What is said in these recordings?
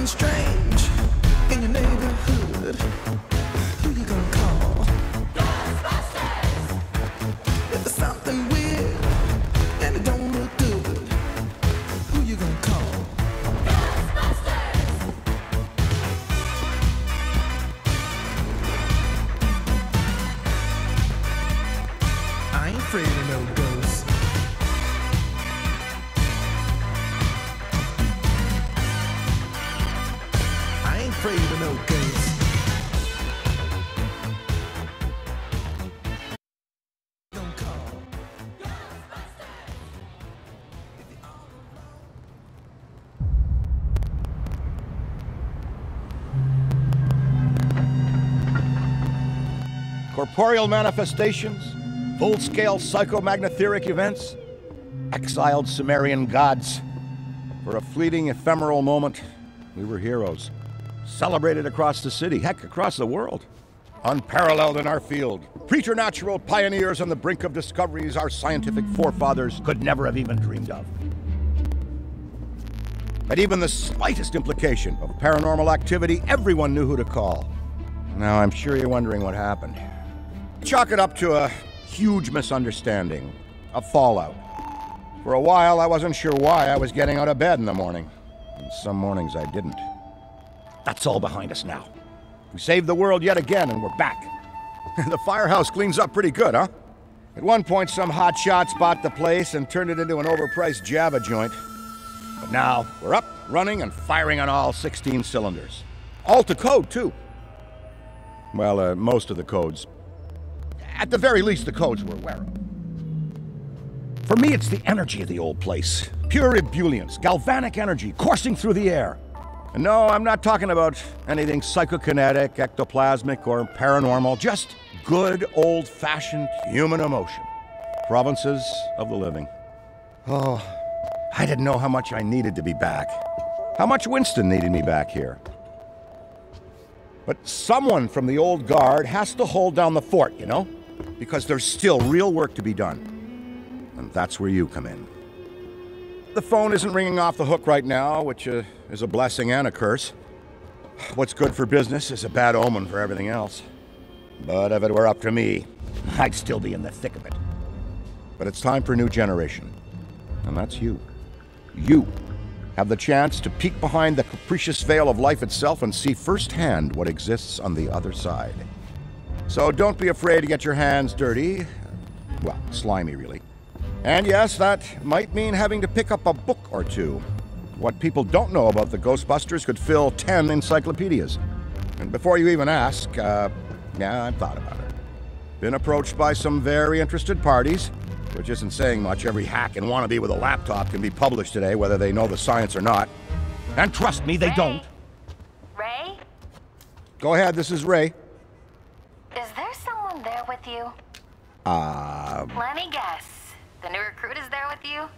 Strange in your neighborhood. Who you gonna call? Ghostbusters! If there's something weird and it don't look good, who you gonna call? Ghostbusters! I ain't afraid of no ghosts. Afraid of no ghosts. Don't call Corporeal manifestations, full-scale psychomagnetheric events, exiled Sumerian gods. For a fleeting, ephemeral moment, we were heroes. Celebrated across the city, heck, across the world. Unparalleled in our field. Preternatural pioneers on the brink of discoveries our scientific forefathers could never have even dreamed of. At even the slightest implication of paranormal activity, everyone knew who to call. Now, I'm sure you're wondering what happened. Chalk it up to a huge misunderstanding, a fallout. For a while, I wasn't sure why I was getting out of bed in the morning. And some mornings I didn't. That's all behind us now. We saved the world yet again, and we're back. The firehouse cleans up pretty good, huh? At one point, some hotshots bought the place and turned it into an overpriced Java joint. But now, we're up, running, and firing on all 16 cylinders. All to code, too. Well, most of the codes. At the very least, the codes we're aware of. For me, it's the energy of the old place. Pure ebullience, galvanic energy coursing through the air. And no, I'm not talking about anything psychokinetic, ectoplasmic, or paranormal. Just good, old-fashioned human emotion. Provinces of the living. Oh, I didn't know how much I needed to be back. How much Winston needed me back here. But someone from the old guard has to hold down the fort, you know? Because there's still real work to be done. And that's where you come in. The phone isn't ringing off the hook right now, which is a blessing and a curse. What's good for business is a bad omen for everything else. But if it were up to me, I'd still be in the thick of it. But it's time for a new generation. And that's you. You have the chance to peek behind the capricious veil of life itself and see firsthand what exists on the other side. So don't be afraid to get your hands dirty. Well, slimy, really. And yes, that might mean having to pick up a book or two. What people don't know about the Ghostbusters could fill 10 encyclopedias. And before you even ask, yeah, I've thought about it. Been approached by some very interested parties, which isn't saying much. Every hack and wannabe with a laptop can be published today, whether they know the science or not. And trust me, they don't. Ray? Go ahead, this is Ray. Is there someone there with you? Let me guess. The new recruit is there with you?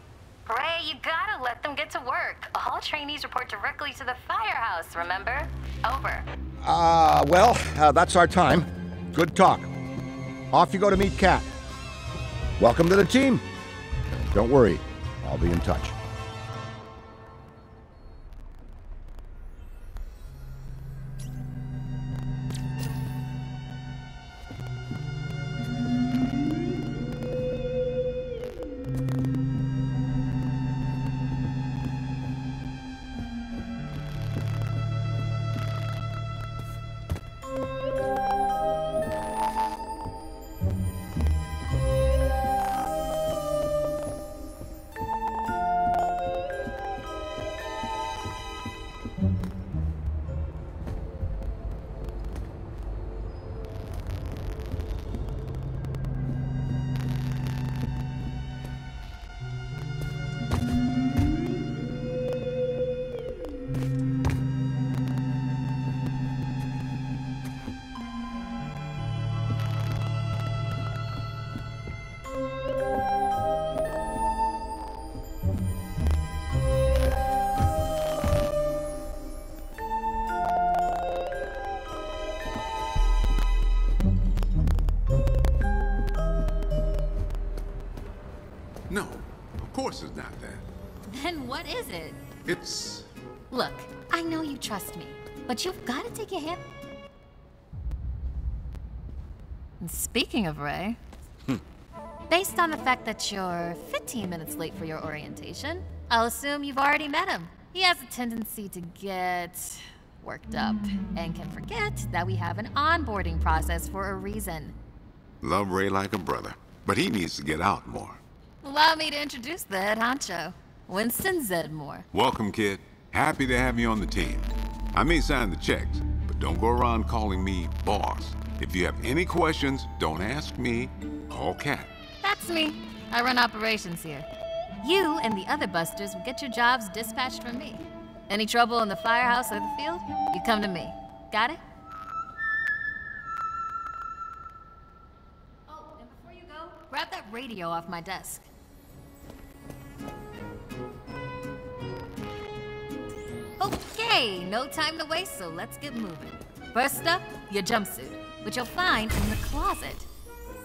Ray, you gotta let them get to work. All trainees report directly to the firehouse, remember? Over. Well, that's our time. Good talk. Off you go to meet Kat. Welcome to the team. Don't worry, I'll be in touch. No, of course it's not that. Then what is it? It's... Look, I know you trust me, but you've got to take a hint. And speaking of Ray, based on the fact that you're 15 minutes late for your orientation, I'll assume you've already met him. He has a tendency to get worked up and can forget that we have an onboarding process for a reason. Love Ray like a brother, but he needs to get out more. Allow me to introduce the head honcho, Winston Zedmore. Welcome, kid. Happy to have you on the team. I may sign the checks, but don't go around calling me boss. If you have any questions, don't ask me. Call Cat. That's me. I run operations here. You and the other busters will get your jobs dispatched from me. Any trouble in the firehouse or the field, you come to me. Got it? Oh, and before you go, grab that radio off my desk. Okay, no time to waste, so let's get moving. First up, your jumpsuit, which you'll find in the closet.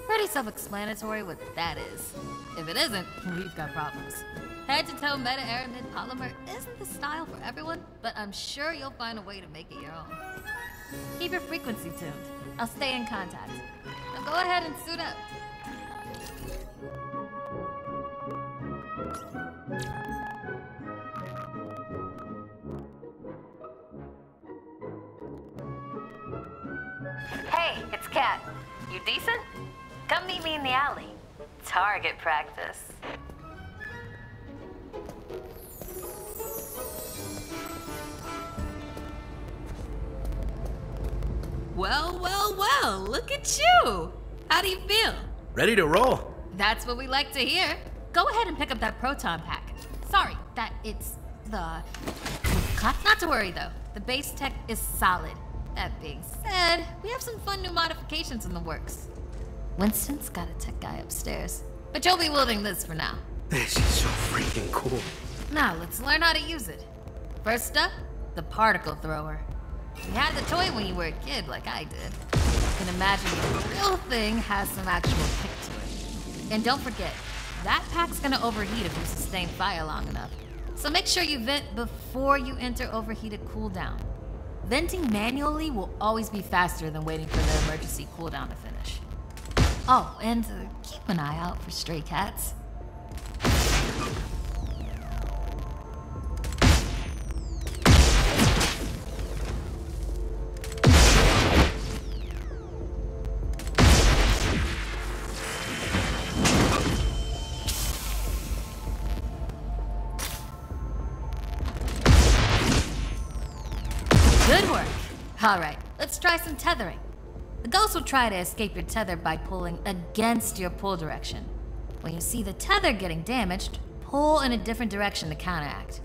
Pretty self-explanatory what that is. If it isn't, we've got problems. Head-to-toe meta-aramid polymer isn't the style for everyone, but I'm sure you'll find a way to make it your own. Keep your frequency tuned. I'll stay in contact. Now go ahead and suit up. Hey, it's Kat. You decent? Come meet me in the alley. Target practice. Well, well, well, look at you! How do you feel? Ready to roll. That's what we like to hear. Go ahead and pick up that proton pack. Sorry, that it's the... Not to worry though, the base tech is solid. That being said, we have some fun new modifications in the works. Winston's got a tech guy upstairs, but you'll be wielding this for now. This is so freaking cool. Now, let's learn how to use it. First up, the particle thrower. You had the toy when you were a kid, like I did. You can imagine the real thing has some actual kick to it. And don't forget, that pack's gonna overheat if you sustain fire long enough. So make sure you vent before you enter overheated cooldown. Venting manually will always be faster than waiting for the emergency cooldown to finish. Oh, and keep an eye out for stray cats. Good work. All right, let's try some tethering. The ghost will try to escape your tether by pulling against your pull direction. When you see the tether getting damaged, pull in a different direction to counteract.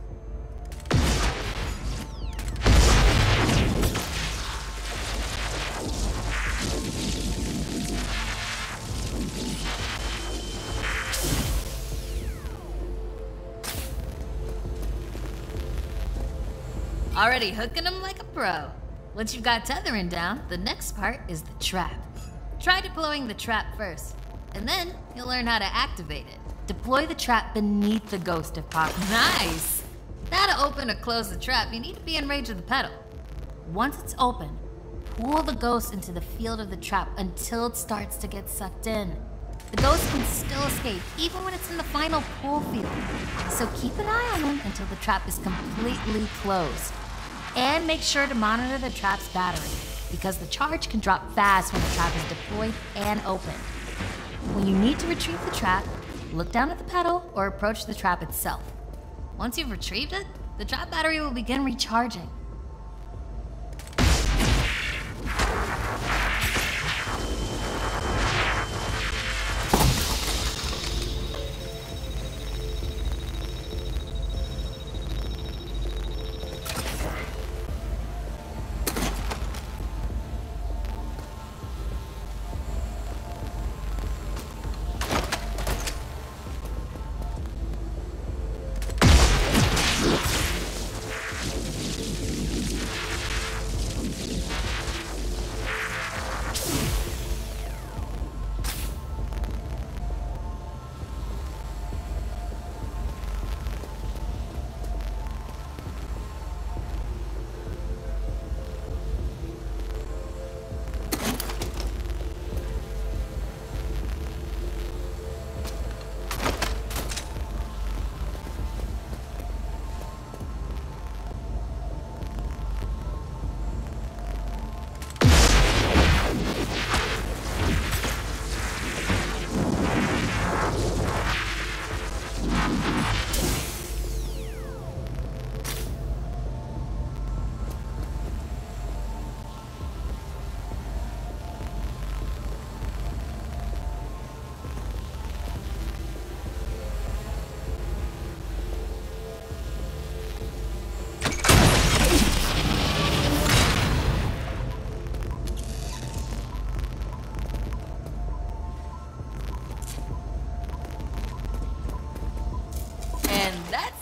Already hooking them like a pro. Once you've got tethering down, the next part is the trap. Try deploying the trap first, and then you'll learn how to activate it. Deploy the trap beneath the ghost if possible. Nice! Now to open or close the trap, you need to be in range of the pedal. Once it's open, pull the ghost into the field of the trap until it starts to get sucked in. The ghost can still escape, even when it's in the final pull field. So keep an eye on them until the trap is completely closed. And make sure to monitor the trap's battery, because the charge can drop fast when the trap is deployed and opened. When you need to retrieve the trap, look down at the pedal or approach the trap itself. Once you've retrieved it, the trap battery will begin recharging.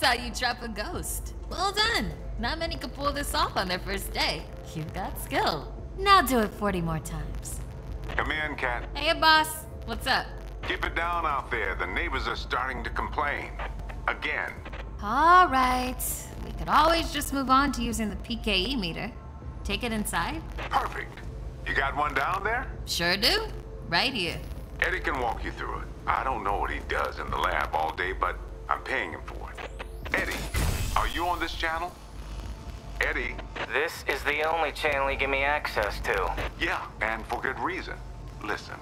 How you trap a ghost. Well done. Not many could pull this off on their first day. You've got skill. Now do it 40 more times. Come in, Cat. Hey, boss. What's up? Keep it down out there. The neighbors are starting to complain. Again. All right. We could always just move on to using the PKE meter. Take it inside? Perfect. You got one down there? Sure do. Right here. Eddie can walk you through it. I don't know what he does in the lab all day, but I'm paying him for it. Eddie, are you on this channel? Eddie? This is the only channel you give me access to. Yeah, and for good reason. Listen,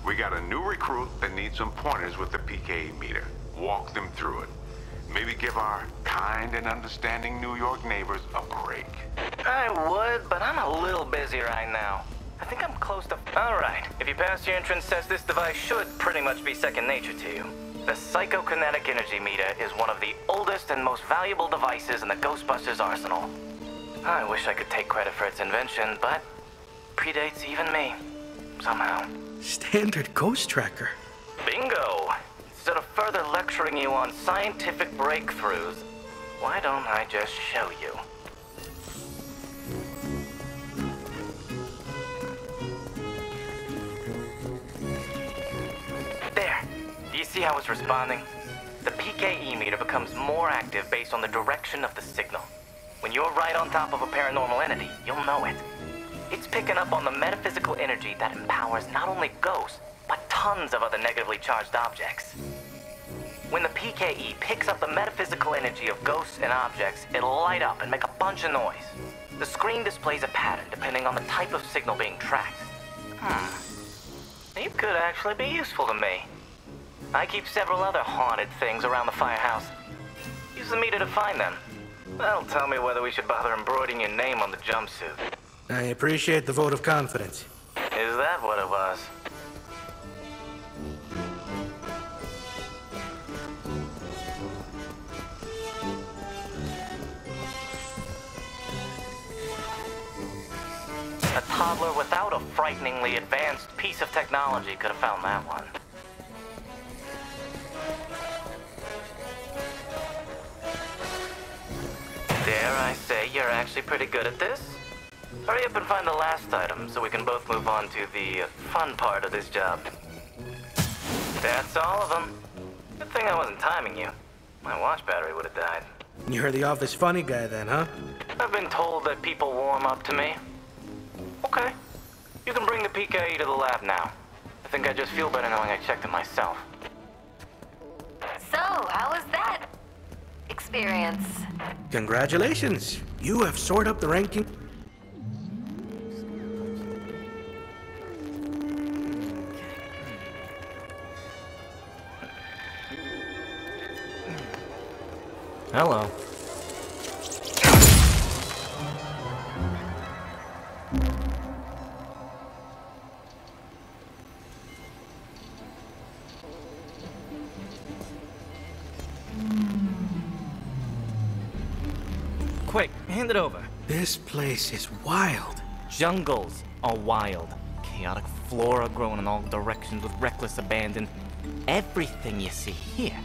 we got a new recruit that needs some pointers with the PKE meter. Walk them through it. Maybe give our kind and understanding New York neighbors a break. I would, but I'm a little busy right now. I think I'm close to... All right, if you pass your entrance test, this device should pretty much be second nature to you. The psychokinetic energy meter is one of the oldest and most valuable devices in the Ghostbusters arsenal. I wish I could take credit for its invention, but predates even me, somehow. Standard ghost tracker. Bingo! Instead of further lecturing you on scientific breakthroughs, why don't I just show you? There. Do you see how it's responding? The PKE meter becomes more active based on the direction of the signal. When you're right on top of a paranormal entity, you'll know it. It's picking up on the metaphysical energy that empowers not only ghosts, but tons of other negatively charged objects. When the PKE picks up the metaphysical energy of ghosts and objects, it'll light up and make a bunch of noise. The screen displays a pattern depending on the type of signal being tracked. You could actually be useful to me. I keep several other haunted things around the firehouse. Use the meter to find them. That'll tell me whether we should bother embroidering your name on the jumpsuit. I appreciate the vote of confidence. Is that what it was? A toddler without a frighteningly advanced piece of technology could have found that one. Dare I say you're actually pretty good at this? Hurry up and find the last item so we can both move on to the fun part of this job. That's all of them. Good thing I wasn't timing you. My watch battery would have died. You're the office funny guy then, huh? I've been told that people warm up to me. Okay. You can bring the PKE to the lab now. I think I just feel better knowing I checked it myself. So, how was that experience? Congratulations. You have soared up the ranking. Hello. Quick, hand it over. This place is wild. Jungles are wild. Chaotic flora growing in all directions with reckless abandon. Everything you see here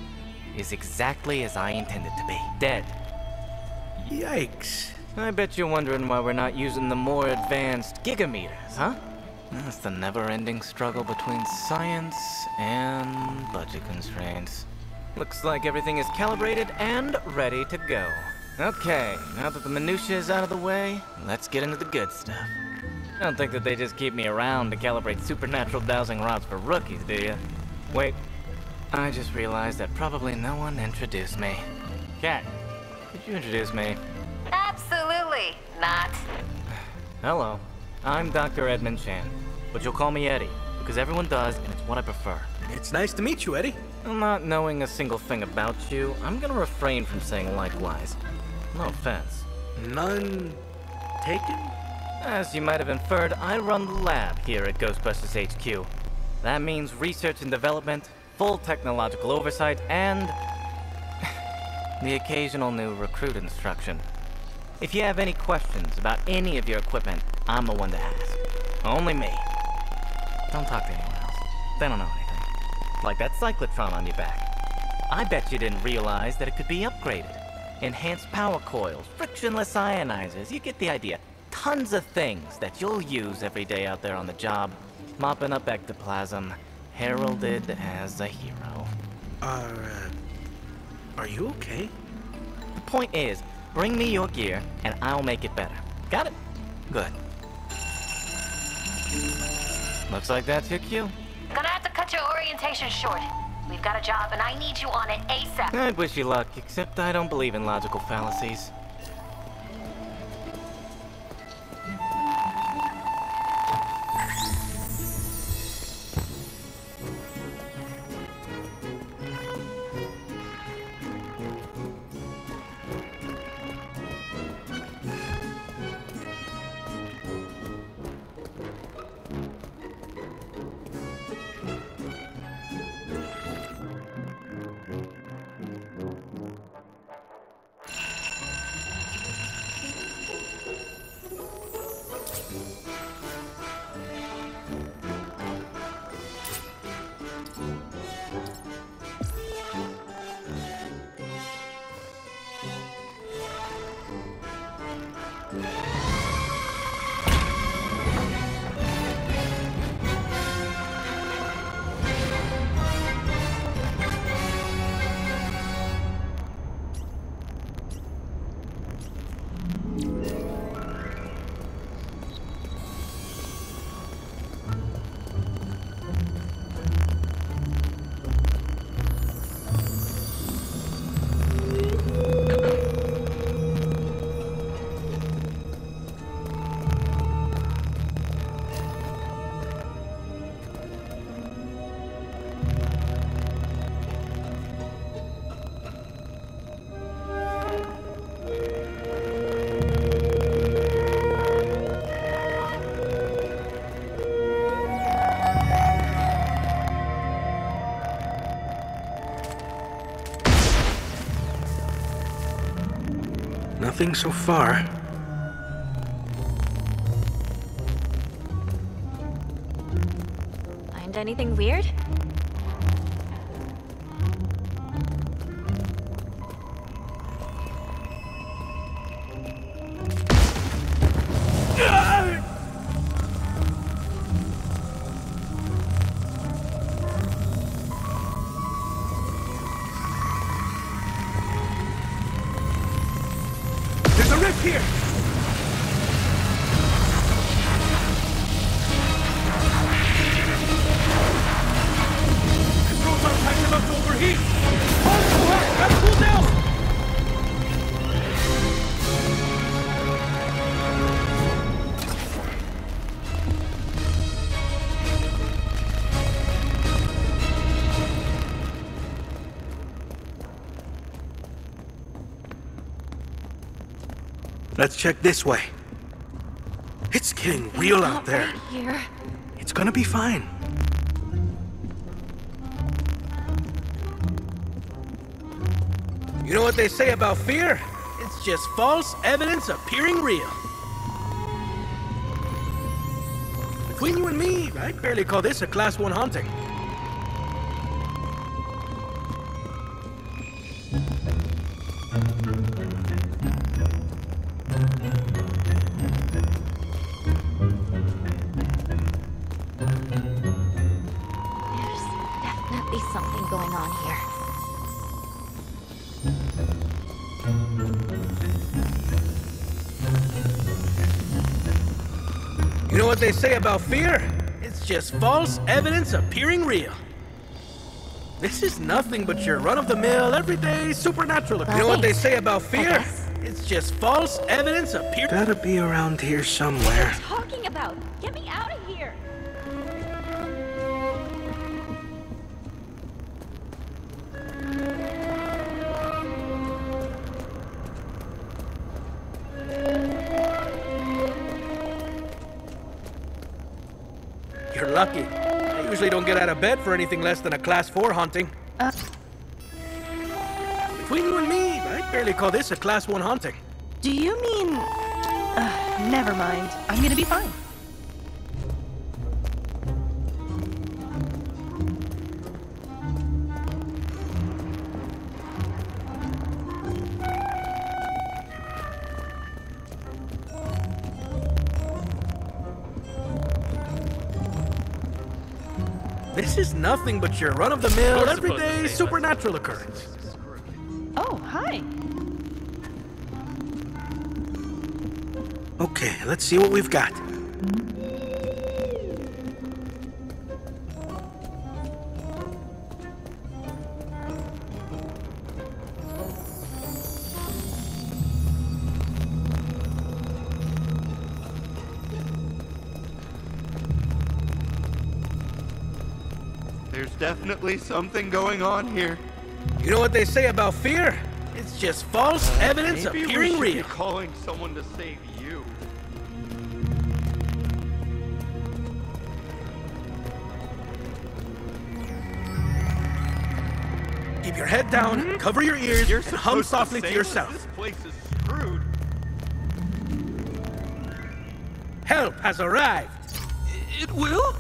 is exactly as I intended to be. Dead. Yikes. I bet you're wondering why we're not using the more advanced gigameters, huh? That's the never-ending struggle between science and budget constraints. Looks like everything is calibrated and ready to go. Okay, now that the minutiae is out of the way, let's get into the good stuff. I don't think that they just keep me around to calibrate supernatural dowsing rods for rookies, do you? Wait, I just realized that probably no one introduced me. Cat, could you introduce me? Absolutely not. Hello, I'm Dr. Edmund Chan, but you'll call me Eddie, because everyone does, and it's what I prefer. It's nice to meet you, Eddie. Not knowing a single thing about you, I'm gonna refrain from saying likewise. No offense. None taken? As you might have inferred, I run the lab here at Ghostbusters HQ. That means research and development, full technological oversight, and the occasional new recruit instruction. If you have any questions about any of your equipment, I'm the one to ask. Only me. Don't talk to anyone else. They don't know anything. Like that cyclotron on your back. I bet you didn't realize that it could be upgraded. Enhanced power coils, frictionless ionizers, you get the idea. Tons of things that you'll use every day out there on the job. Mopping up ectoplasm, heralded as a hero. Are you okay? The point is, bring me your gear, and I'll make it better. Got it? Good. Looks like that's your cue. Gonna have to cut your orientation short. We've got a job and I need you on it ASAP. I wish you luck, except I don't believe in logical fallacies. Nothing so far. Find anything weird? here! Controls aren't tight enough to overheat! Oh, gotta cool down! Let's check this way. It's getting real out there. Right here. It's gonna be fine. You know what they say about fear? It's just false evidence appearing real. Between you and me, I'd barely call this a Class 1 haunting. Something going on here. You know what they say about fear? It's just false evidence appearing real. This is nothing but your run-of-the-mill, everyday supernatural. You know what they say about fear? It's just false evidence appearing. Gotta be around here somewhere. What are you talking about? Get me out of here! You're lucky. I usually don't get out of bed for anything less than a Class 4 haunting. Between you and me, I'd barely call this a Class 1 haunting. Do you mean... never mind. I'm gonna be fine. This is nothing but your run-of-the-mill, everyday supernatural occurrence. Oh, hi. Okay, let's see what we've got. There's definitely something going on here. You know what they say about fear? It's just false evidence Maybe appearing we should real. be calling someone to save you. Keep your head down, cover your ears, You're and hum supposed softly to save us? yourself. This place is screwed. Help has arrived. It will?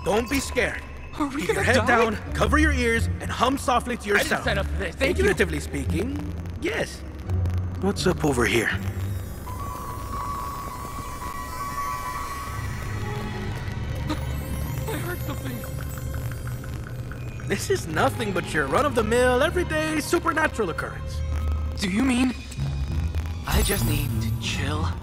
Don't be scared. Are we Keep your gonna head die? down, cover your ears, and hum softly to yourself. set up for this. Thank you. Figuratively speaking, yes. What's up over here? I heard something. This is nothing but your run-of-the-mill, everyday supernatural occurrence. Do you mean I just need to chill out?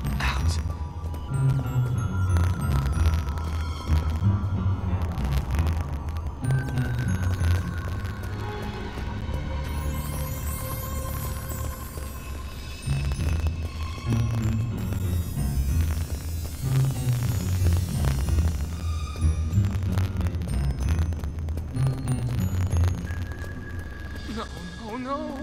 No, no, no.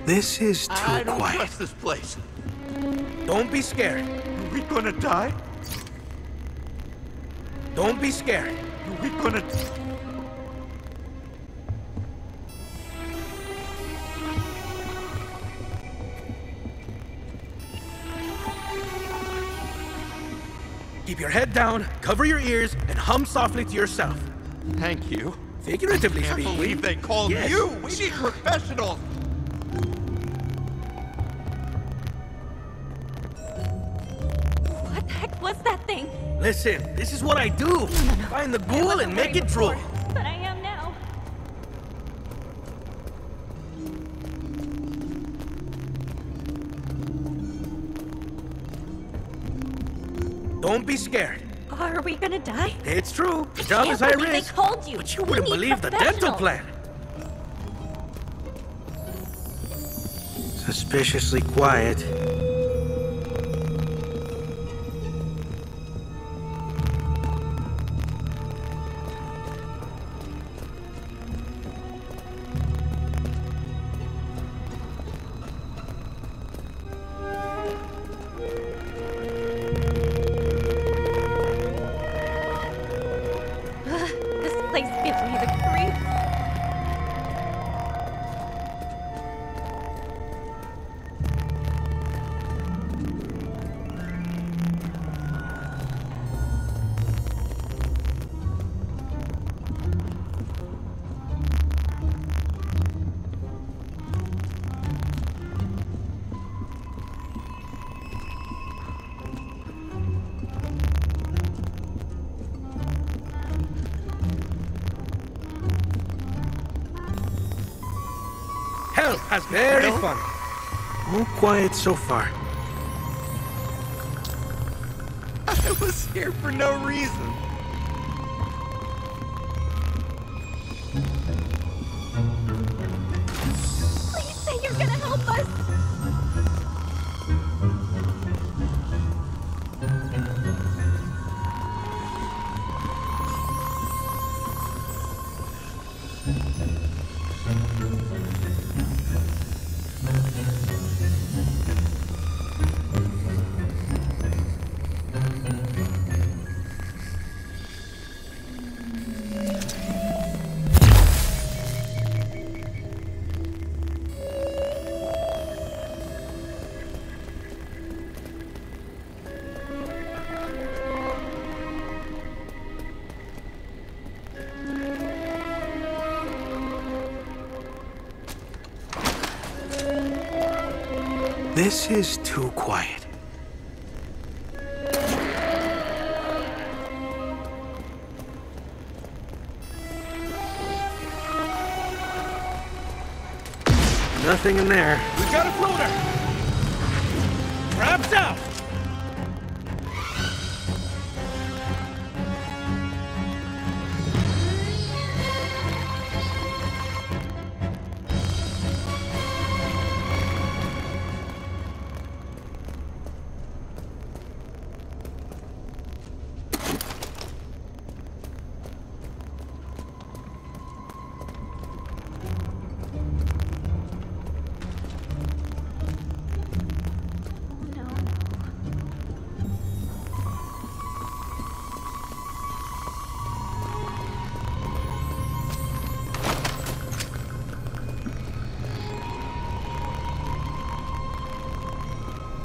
This is too I don't quiet. trust this place. Don't be scared. Are we gonna die? Don't be scared. Are we gonna... Keep your head down, cover your ears, and hum softly to yourself. Thank you. Figuratively I can't speaking. believe they called Yes. you. We need professionals. What the heck was that thing? Listen, this is what I do. Find the ghoul and make it drool. But I am now. Don't be scared. Are we gonna die? It's true. The job Can't is high believe risk. They called you. But you We wouldn't need believe the dental professionals. plan. Suspiciously quiet. This place gives me the creeps. Hell has very fun. All quiet so far. I was here for no reason. Please say you're gonna help us. This is too quiet. Nothing in there. We got a floater! Traps out!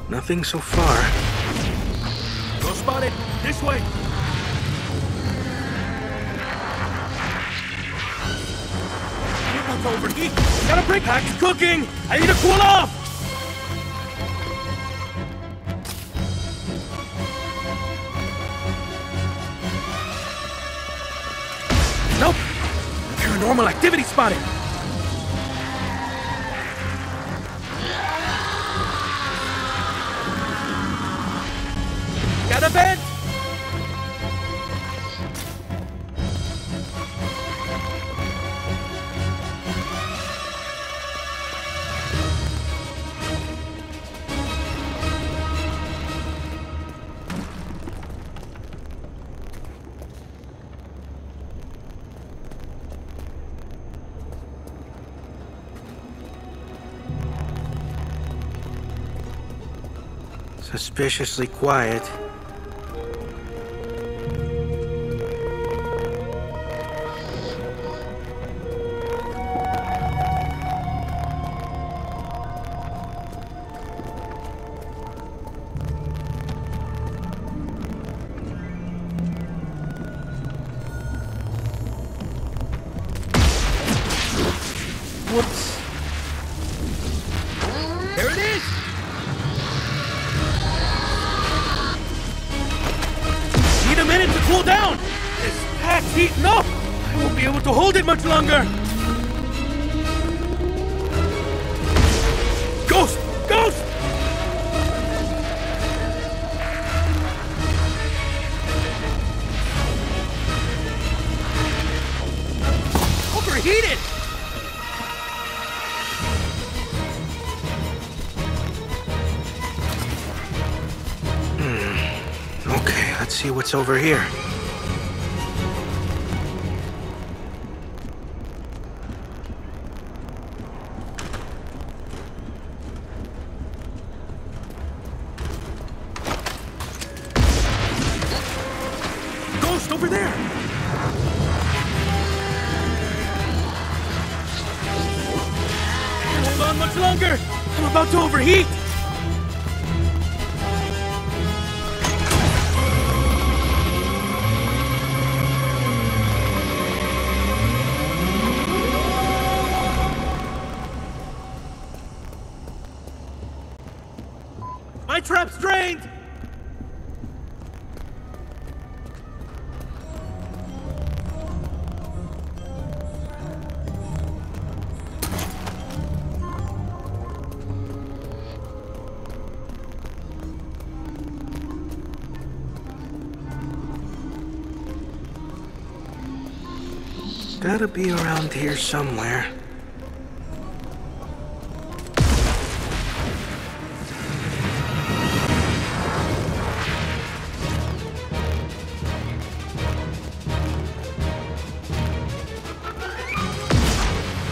Nothing so far. Go spotted! This way! It's overheat! Got a brake pack's cooking! I need to cool off! Nope! Paranormal activity spotted! Got a vent! Suspiciously quiet. There it is! Need a minute to cool down! This pack's heating up! I won't be able to hold it much longer! Ghost! Ghost! Overheated! Okay, let's see what's over here. Ghost over there! Can't hold on much longer! I'm about to overheat! My trap's drained! Gotta be around here somewhere.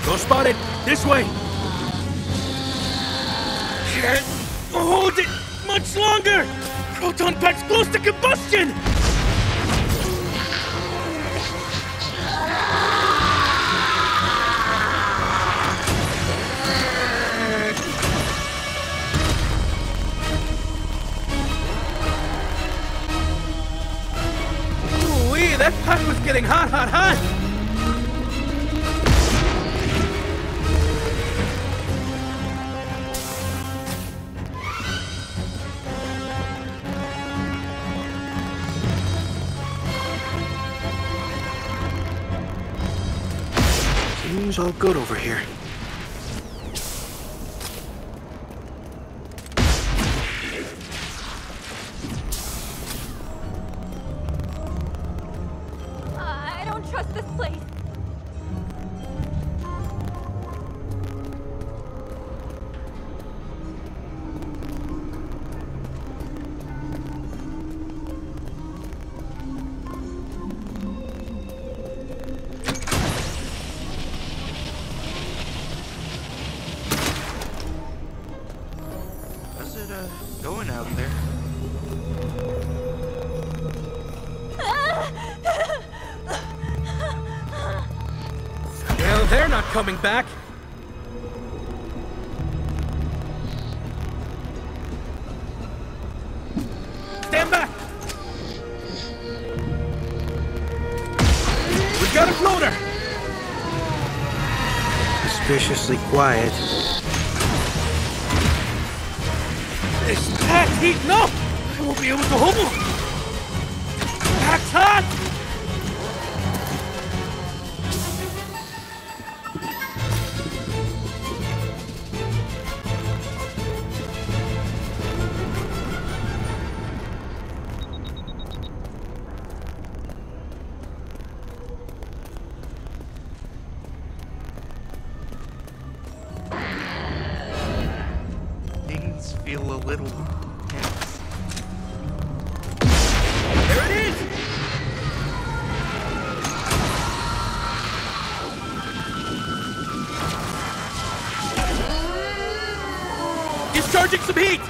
Go spotted! This way! Can't hold it much longer! Proton pack's close to combustion! Ooh-wee, that pack was getting hot, hot, hot! Seems all good over here. I don't trust this place. How's it, going out there? Well, they're not coming back. Stand back! We've got a floater! Suspiciously quiet. This pack's heating up! I won't be able to hold it! Pack's hot! Things feel a little tense. There it is! Discharging some heat!